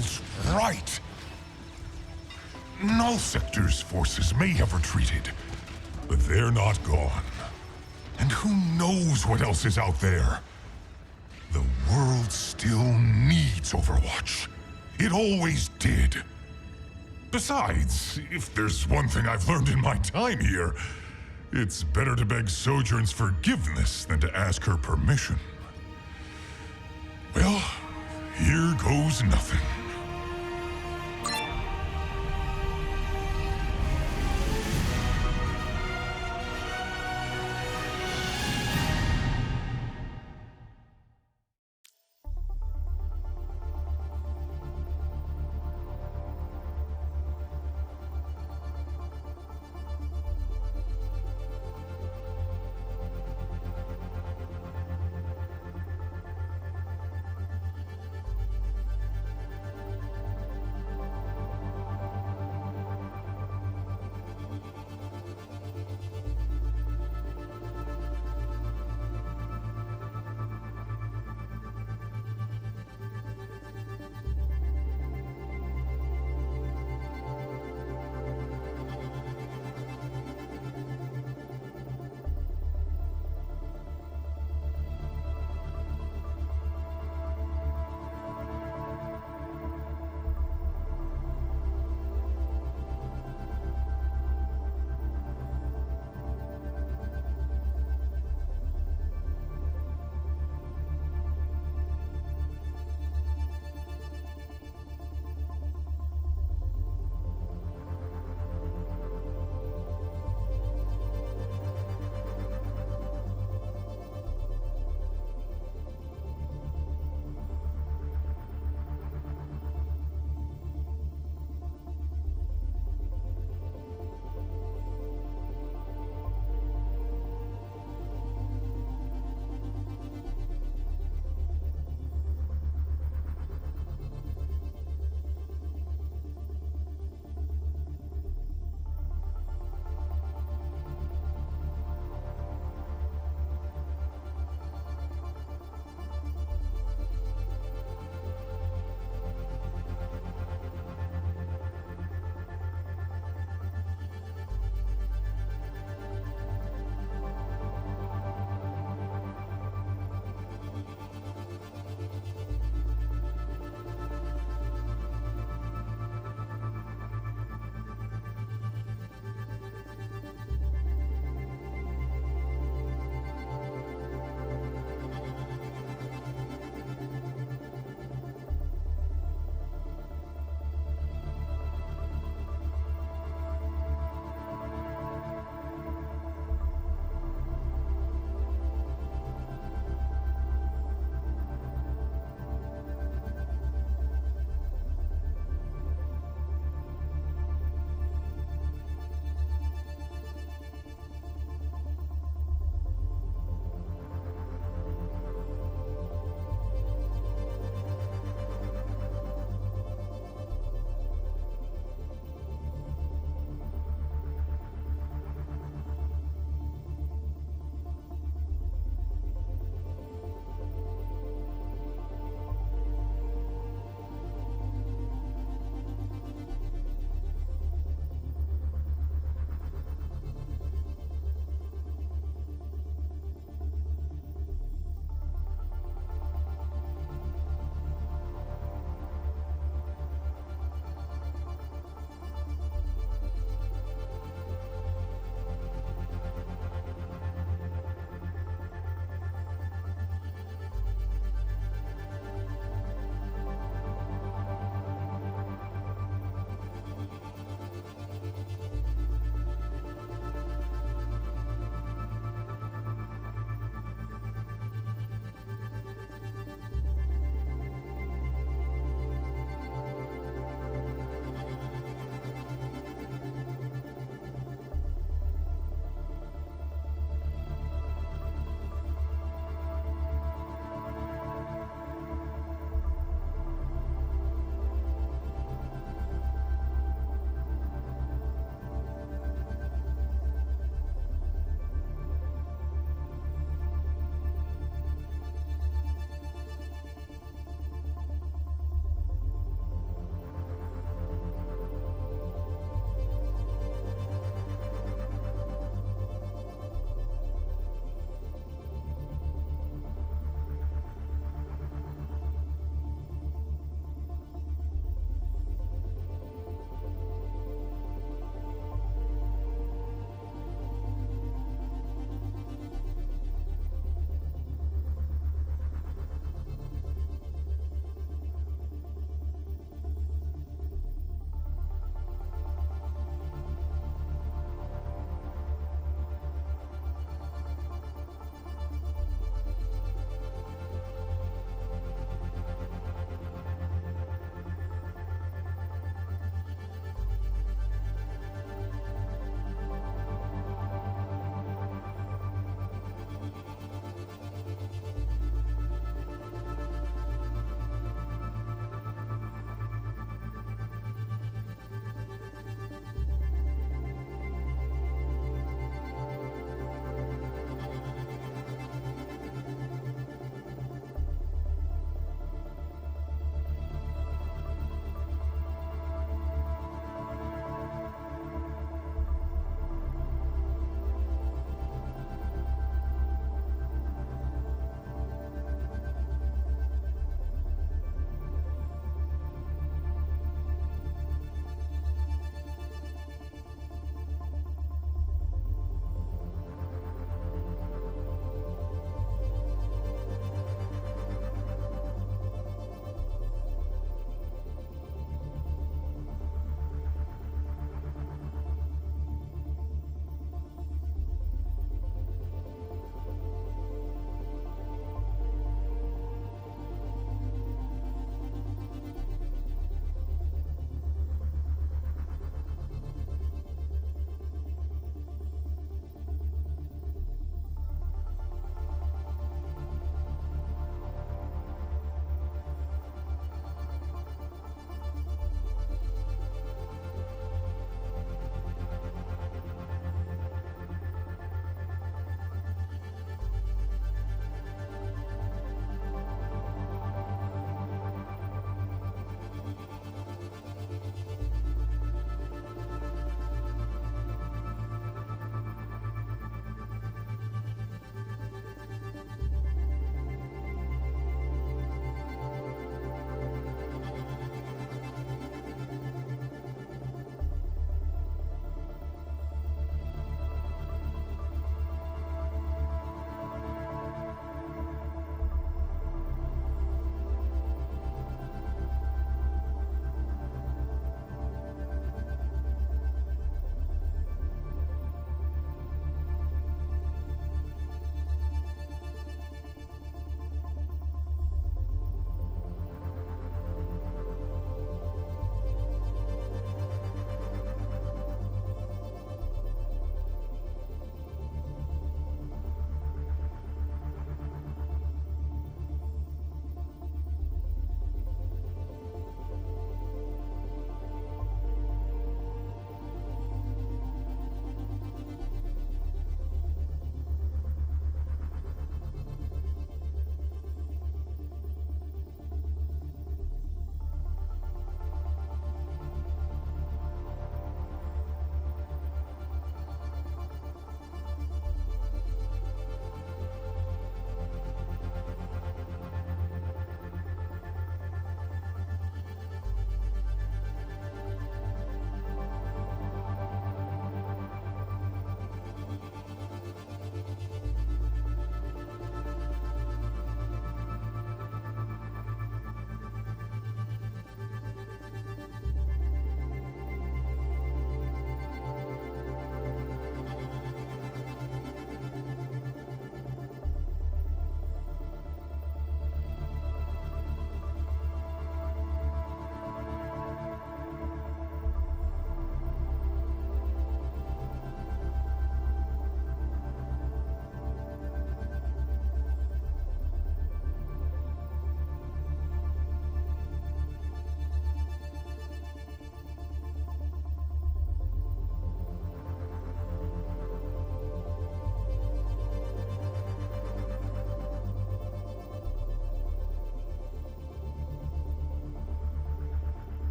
felt right. Null Sector's forces may have retreated, but they're not gone. And who knows what else is out there? The world still needs Overwatch. It always did. Besides, if there's one thing I've learned in my time here, it's better to beg Sojourn's forgiveness than to ask her permission. Well, here goes nothing.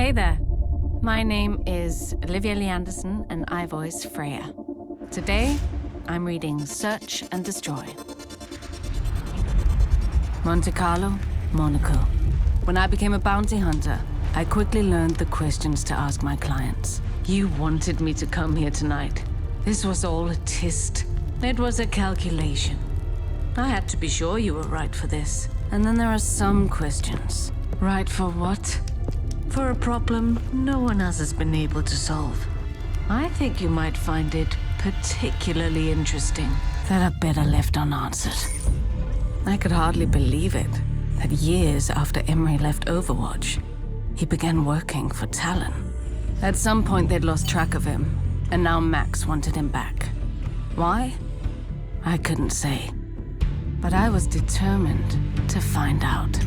Hey there. My name is Olivia Lee Anderson, and I voice Freya. Today, I'm reading Search and Destroy. Monte Carlo, Monaco. When I became a bounty hunter, I quickly learned the questions to ask my clients. You wanted me to come here tonight. This was all a test. It was a calculation. I had to be sure you were right for this. And then there are some questions. Right for what? For a problem no one else has been able to solve. I think you might find it particularly interesting that are better left unanswered. I could hardly believe it, that years after Emery left Overwatch, he began working for Talon. At some point they'd lost track of him, and now Max wanted him back. Why? I couldn't say. But I was determined to find out.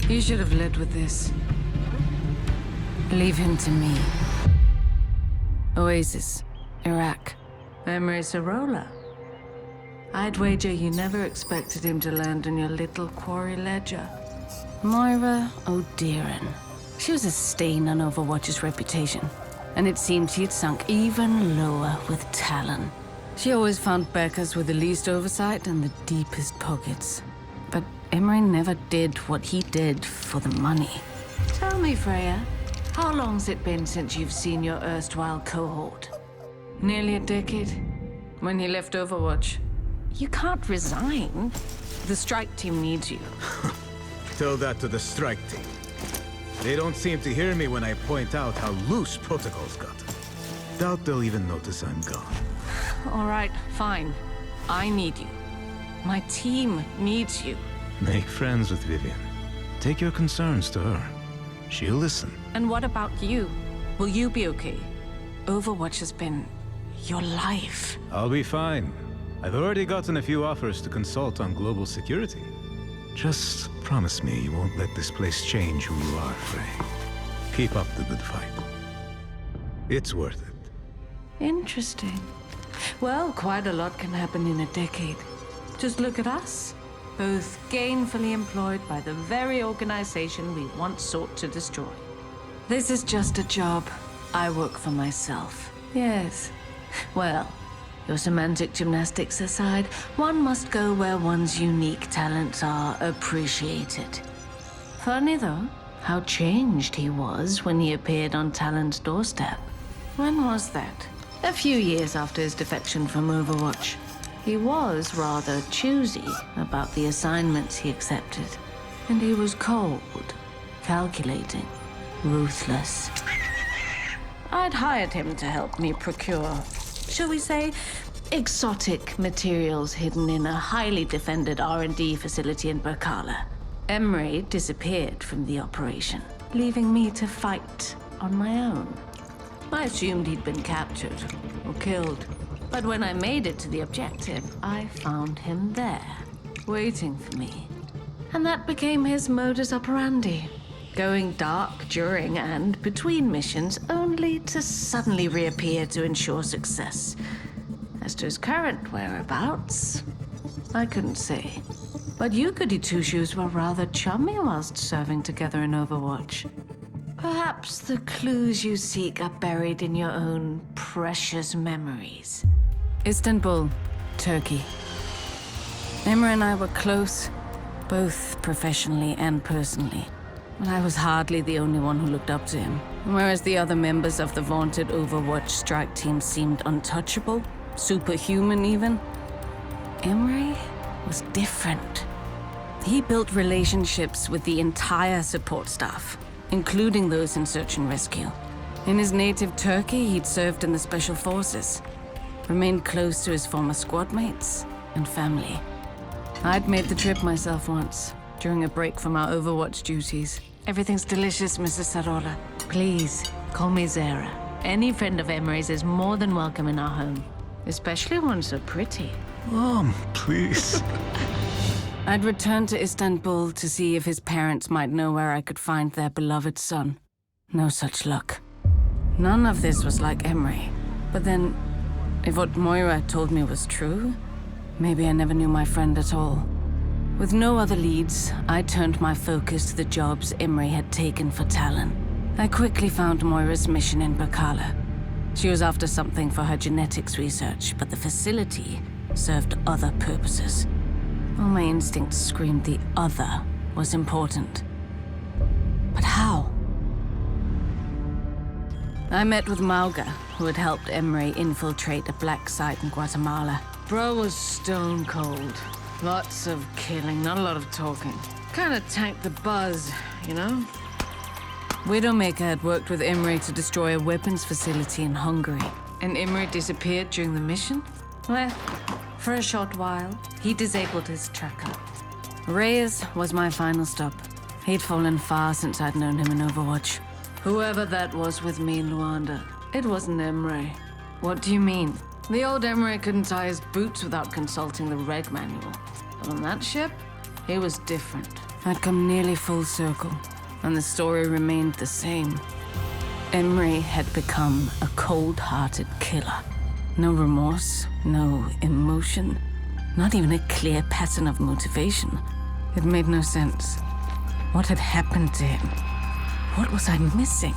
You should have led with this. Leave him to me. Oasis, Iraq. Emery Sarola. I'd wager you never expected him to land in your little quarry ledger. Moira O'Dearan. She was a stain on Overwatch's reputation, and it seemed she'd sunk even lower with Talon. She always found Beckers with the least oversight and the deepest pockets. But Emery never did what he did for the money. Tell me, Freya, how long's it been since you've seen your erstwhile cohort? Nearly a decade. When he left Overwatch. You can't resign. The strike team needs you. Tell that to the strike team. They don't seem to hear me when I point out how loose protocols got. Doubt they'll even notice I'm gone. All right, fine. I need you. My team needs you. Make friends with Vivian. Take your concerns to her. She'll listen. And what about you? Will you be okay? Overwatch has been your life. I'll be fine. I've already gotten a few offers to consult on global security. Just promise me you won't let this place change who you are, Frey. Keep up the good fight. It's worth it. Interesting. Well, quite a lot can happen in a decade. Just look at us. Both gainfully employed by the very organization we once sought to destroy. This is just a job. I work for myself. Yes. Well, your semantic gymnastics aside, one must go where one's unique talents are appreciated. Funny, though, how changed he was when he appeared on Talon's doorstep. When was that? A few years after his defection from Overwatch. He was rather choosy about the assignments he accepted. And he was cold, calculating, ruthless. I'd hired him to help me procure, shall we say, exotic materials hidden in a highly defended R&D facility in Berkala. Emery disappeared from the operation, leaving me to fight on my own. I assumed he'd been captured or killed. But when I made it to the objective, I found him there, waiting for me. And that became his modus operandi. Going dark during and between missions, only to suddenly reappear to ensure success. As to his current whereabouts, I couldn't say. But you goody two-shoes were rather chummy whilst serving together in Overwatch. Perhaps the clues you seek are buried in your own precious memories. Istanbul, Turkey. Emery and I were close, both professionally and personally. But I was hardly the only one who looked up to him. Whereas the other members of the vaunted Overwatch strike team seemed untouchable, superhuman even, Emery was different. He built relationships with the entire support staff, including those in search and rescue. In his native Turkey, he'd served in the special forces, remained close to his former squad mates and family. I'd made the trip myself once, during a break from our Overwatch duties. Everything's delicious, Mrs. Sarola. Please, call me Zara. Any friend of Emery's is more than welcome in our home, especially one so pretty. Mom, please. I'd returned to Istanbul to see if his parents might know where I could find their beloved son. No such luck. None of this was like Emery. But then, if what Moira told me was true, maybe I never knew my friend at all. With no other leads, I turned my focus to the jobs Emery had taken for Talon. I quickly found Moira's mission in Bakala. She was after something for her genetics research, but the facility served other purposes. All my instincts screamed the other was important. But how? I met with Mauga, who had helped Emre infiltrate a black site in Guatemala. Bro was stone cold. Lots of killing, not a lot of talking. Kinda tanked the buzz, you know? Widowmaker had worked with Imre to destroy a weapons facility in Hungary. And Imre disappeared during the mission? Well, for a short while, he disabled his tracker. Reyes was my final stop. He'd fallen far since I'd known him in Overwatch. Whoever that was with me in Luanda, it wasn't Imre. What do you mean? The old Imre couldn't tie his boots without consulting the reg manual. But on that ship, he was different. I'd come nearly full circle, and the story remained the same. Emre had become a cold-hearted killer. No remorse, no emotion, not even a clear pattern of motivation. It made no sense. What had happened to him? What was I missing?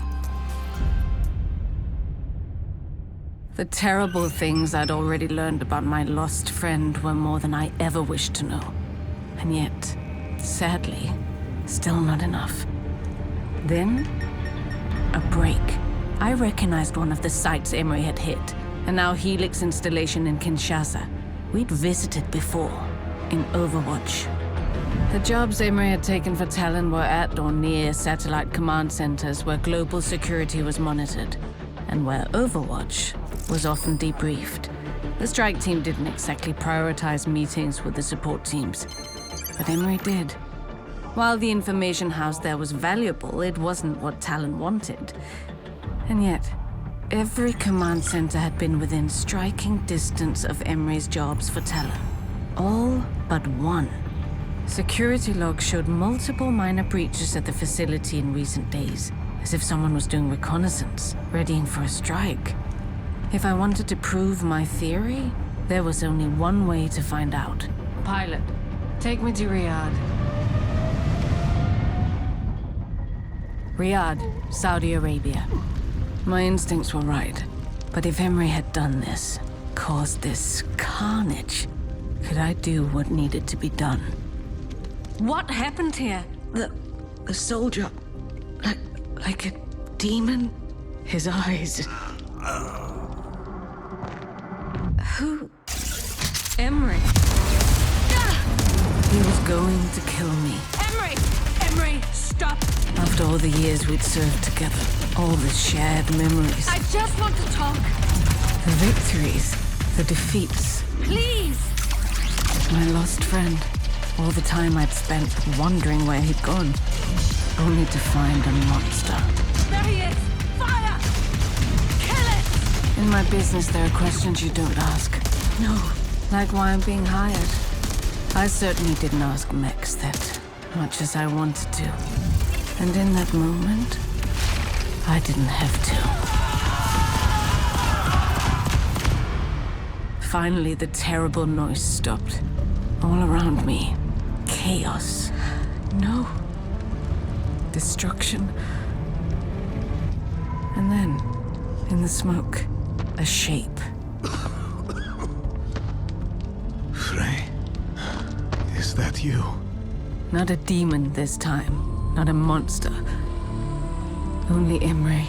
The terrible things I'd already learned about my lost friend were more than I ever wished to know. And yet, sadly, still not enough. Then, a break. I recognized one of the sites Emre had hit, and now Helix installation in Kinshasa. We'd visited before, in Overwatch. The jobs Emre had taken for Talon were at or near satellite command centers where global security was monitored, and where Overwatch was often debriefed. The strike team didn't exactly prioritize meetings with the support teams, but Emre did. While the information housed there was valuable, it wasn't what Talon wanted. And yet, every command center had been within striking distance of Emre's jobs for Talon. All but one. Security logs showed multiple minor breaches at the facility in recent days, as if someone was doing reconnaissance, readying for a strike. If I wanted to prove my theory, there was only one way to find out. Pilot, take me to Riyadh. Riyadh, Saudi Arabia. My instincts were right, but if Emre had done this, caused this carnage, could I do what needed to be done? What happened here? The soldier, like a demon? His eyes. Who? Emre. He was going to kill me. Emre, stop! After all the years we'd served together, all the shared memories. I just want to talk. The victories, the defeats. Please! My lost friend. All the time I'd spent wondering where he'd gone, only to find a monster. There he is! Fire! Kill it! In my business, there are questions you don't ask. No, like why I'm being hired. I certainly didn't ask Mex that, much as I wanted to. And in that moment, I didn't have to. Finally, the terrible noise stopped. All around me. Chaos. No. Destruction. And then, in the smoke, a shape. Frey, is that you? Not a demon this time. Not a monster. Only Emre.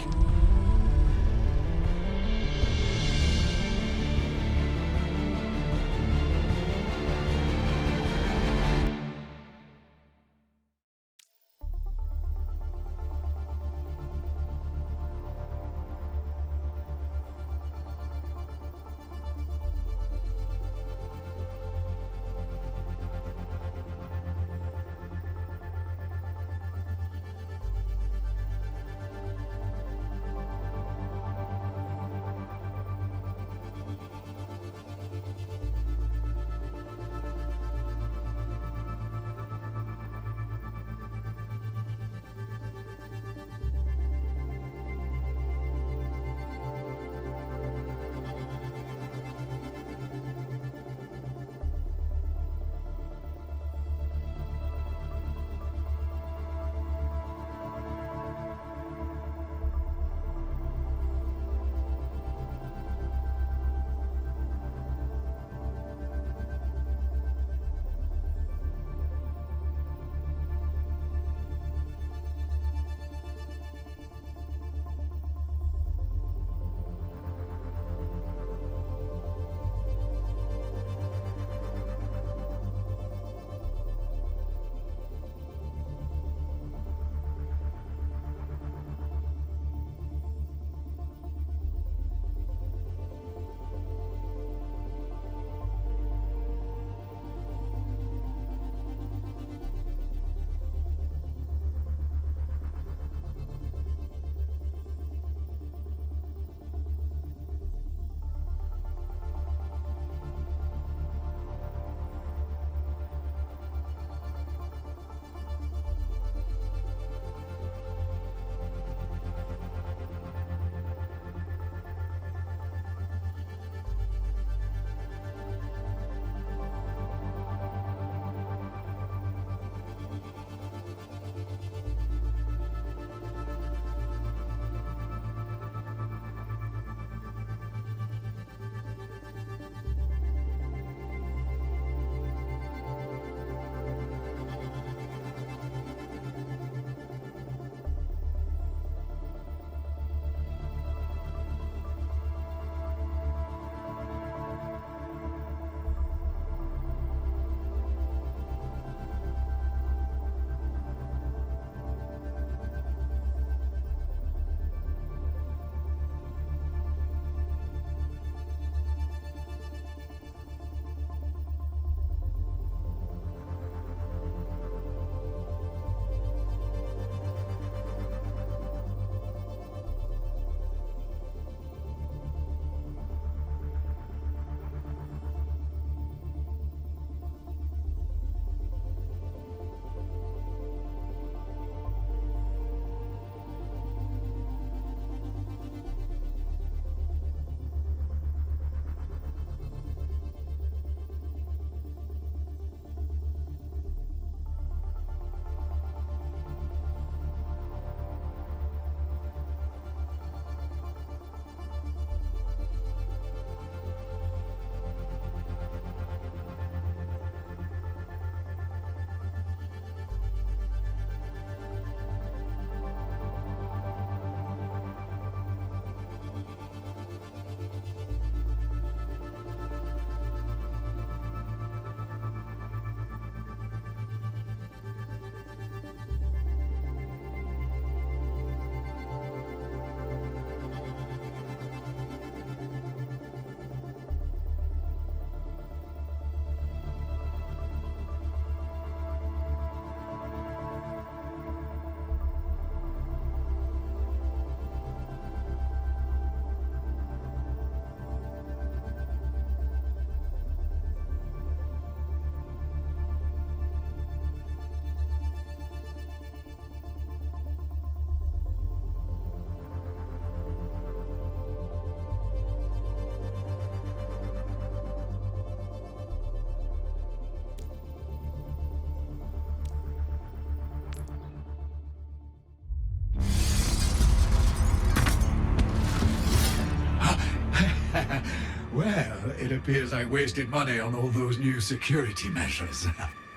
appears I wasted money on all those new security measures.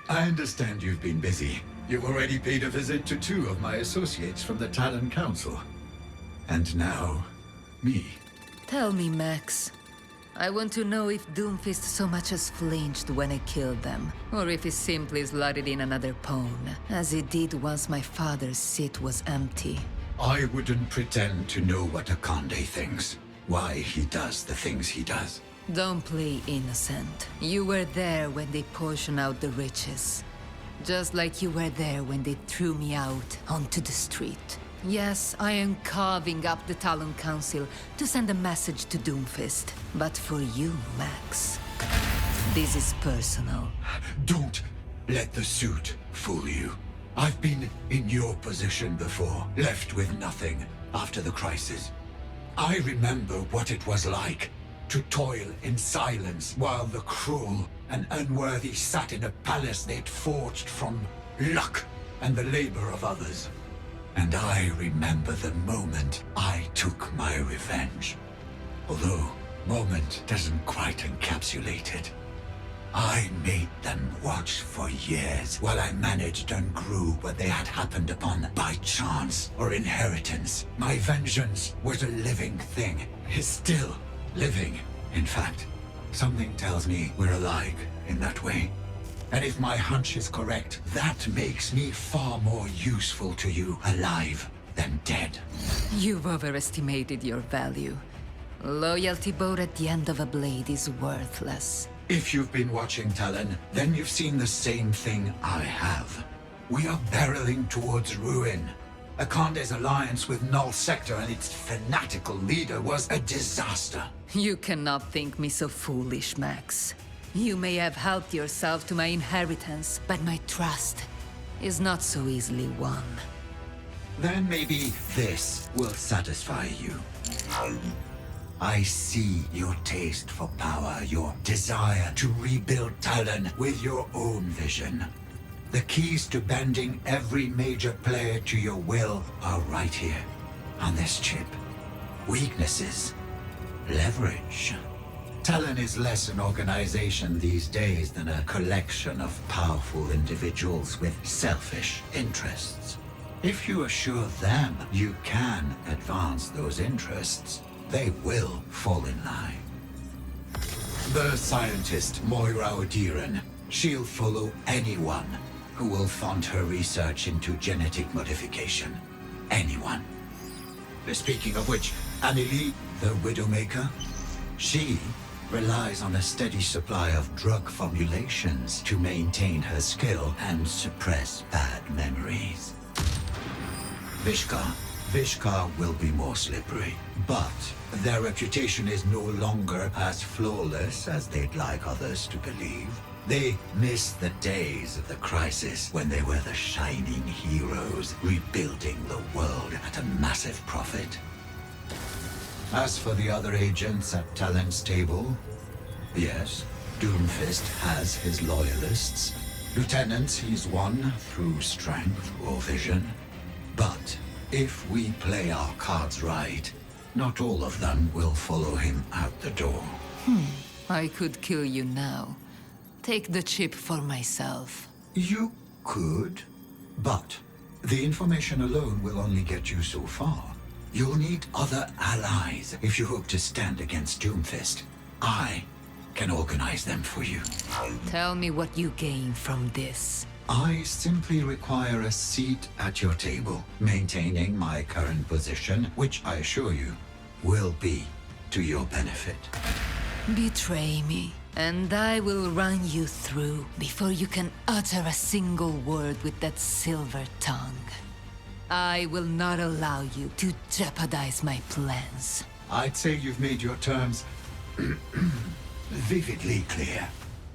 I understand you've been busy. You've already paid a visit to 2 of my associates from the Talon Council. And now, me. Tell me, Max. I want to know if Doomfist so much as flinched when I killed them, or if he simply slotted in another pawn, as he did once my father's seat was empty. I wouldn't pretend to know what Akande thinks. Why he does the things he does. Don't play innocent. You were there when they portioned out the riches. Just like you were there when they threw me out onto the street. Yes, I am carving up the Talon Council to send a message to Doomfist. But for you, Max, this is personal. Don't let the suit fool you. I've been in your position before, left with nothing after the crisis. I remember what it was like to toil in silence while the cruel and unworthy sat in a palace they'd forged from luck and the labor of others. And I remember the moment I took my revenge. Although, moment doesn't quite encapsulate it. I made them watch for years while I managed and grew what they had happened upon by chance or inheritance. My vengeance was a living thing. Is still living. In fact, something tells me we're alike in that way. And if my hunch is correct, that makes me far more useful to you alive than dead. You've overestimated your value. Loyalty bow at the end of a blade is worthless. If you've been watching Talon, then you've seen the same thing I have. We are barreling towards ruin. Akande's alliance with Null Sector and its fanatical leader was a disaster. You cannot think me so foolish, Max. You may have helped yourself to my inheritance, but my trust is not so easily won. Then maybe this will satisfy you. I see your taste for power, your desire to rebuild Talon with your own vision. The keys to bending every major player to your will are right here, on this chip. Weaknesses, leverage. Talon is less an organization these days than a collection of powerful individuals with selfish interests. If you assure them you can advance those interests, they will fall in line. The scientist Moira Odiran, she'll follow anyone who will fund her research into genetic modification. Anyone. Speaking of which, Amelie, the Widowmaker, she relies on a steady supply of drug formulations to maintain her skill and suppress bad memories. Vishkar will be more slippery, but their reputation is no longer as flawless as they'd like others to believe. They miss the days of the crisis when they were the shining heroes, rebuilding the world at a massive profit. As for the other agents at Talon's table, yes, Doomfist has his loyalists. Lieutenants he's won through strength or vision. But if we play our cards right, not all of them will follow him out the door. I could kill you now. Take the chip for myself. You could, but the information alone will only get you so far. You'll need other allies if you hope to stand against Doomfist. I can organize them for you. Tell me what you gain from this. I simply require a seat at your table, maintaining my current position, which I assure you will be to your benefit. Betray me, and I will run you through before you can utter a single word with that silver tongue. I will not allow you to jeopardize my plans. I'd say you've made your terms vividly clear.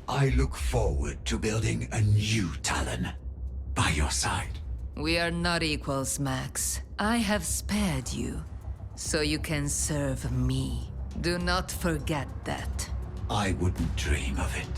I look forward to building a new Talon by your side. We are not equals, Max. I have spared you, so you can serve me. Do not forget that. I wouldn't dream of it.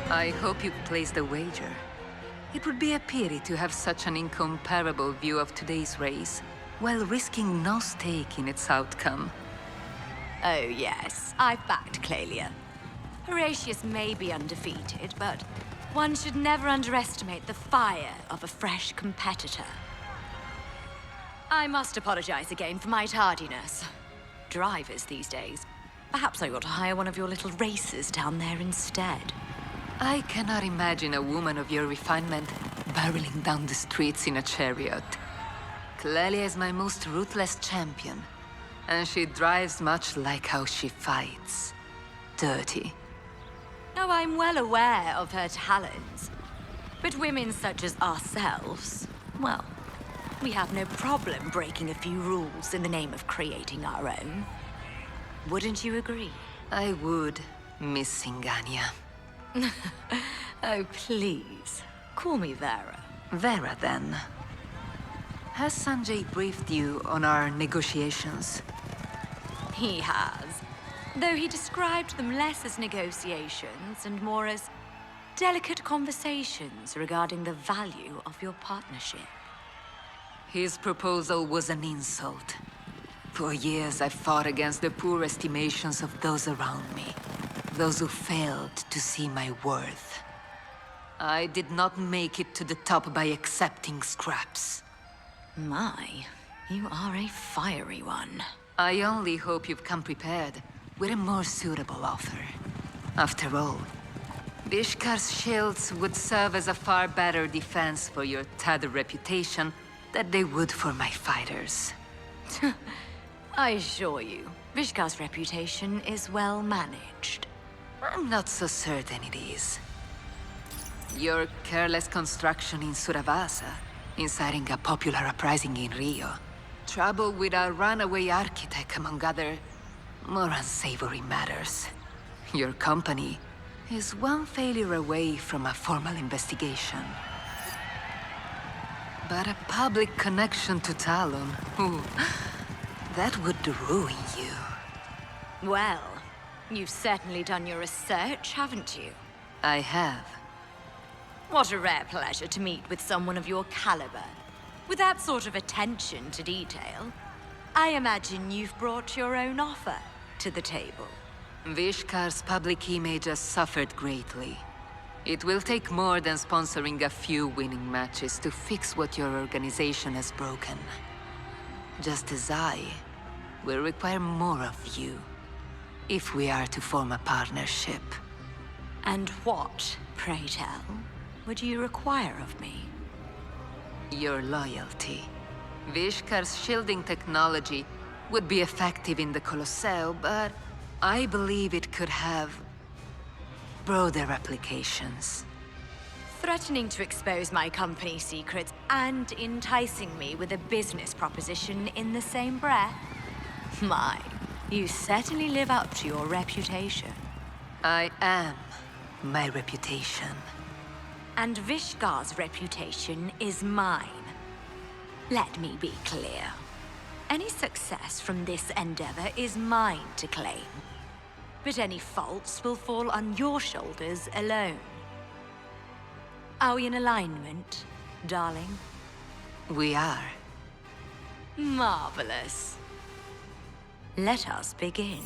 I hope you placed a wager. It would be a pity to have such an incomparable view of today's race, while risking no stake in its outcome. Oh yes, I've backed Clelia. Horatius may be undefeated, but one should never underestimate the fire of a fresh competitor. I must apologize again for my tardiness. Drivers these days. Perhaps I ought to hire one of your little racers down there instead. I cannot imagine a woman of your refinement barreling down the streets in a chariot. Clelia is my most ruthless champion, and she drives much like how she fights. Dirty. Oh, I'm well aware of her talents. But women such as ourselves, well, we have no problem breaking a few rules in the name of creating our own. Wouldn't you agree? I would, Miss Singania. Oh, please. Call me Vera. Vera, then. Has Sanjay briefed you on our negotiations? He has. Though he described them less as negotiations and more as delicate conversations regarding the value of your partnership. His proposal was an insult. For years, I've fought against the poor estimations of those around me. Those who failed to see my worth. I did not make it to the top by accepting scraps. My, you are a fiery one. I only hope you've come prepared with a more suitable offer. After all, Vishkar's shields would serve as a far better defense for your tattered reputation than they would for my fighters. I assure you, Vishkar's reputation is well managed. I'm not so certain it is. Your careless construction in Suravasa, inciting a popular uprising in Rio, trouble with our runaway architect, among other more unsavory matters. Your company is one failure away from a formal investigation. But a public connection to Talon, ooh, that would ruin you. Well, you've certainly done your research, haven't you? I have. What a rare pleasure to meet with someone of your caliber. With that sort of attention to detail, I imagine you've brought your own offer to the table. Vishkar's public image has suffered greatly. It will take more than sponsoring a few winning matches to fix what your organization has broken. Just as I will require more of you, if we are to form a partnership. And what, pray tell, would you require of me? Your loyalty. Vishkar's shielding technology would be effective in the Colosseo, but I believe it could have broader applications. Threatening to expose my company's secrets and enticing me with a business proposition in the same breath? My, you certainly live up to your reputation. I am my reputation. And Vishkar's reputation is mine. Let me be clear. Any success from this endeavor is mine to claim. But any faults will fall on your shoulders alone. Are we in alignment, darling? We are. Marvelous. Let us begin.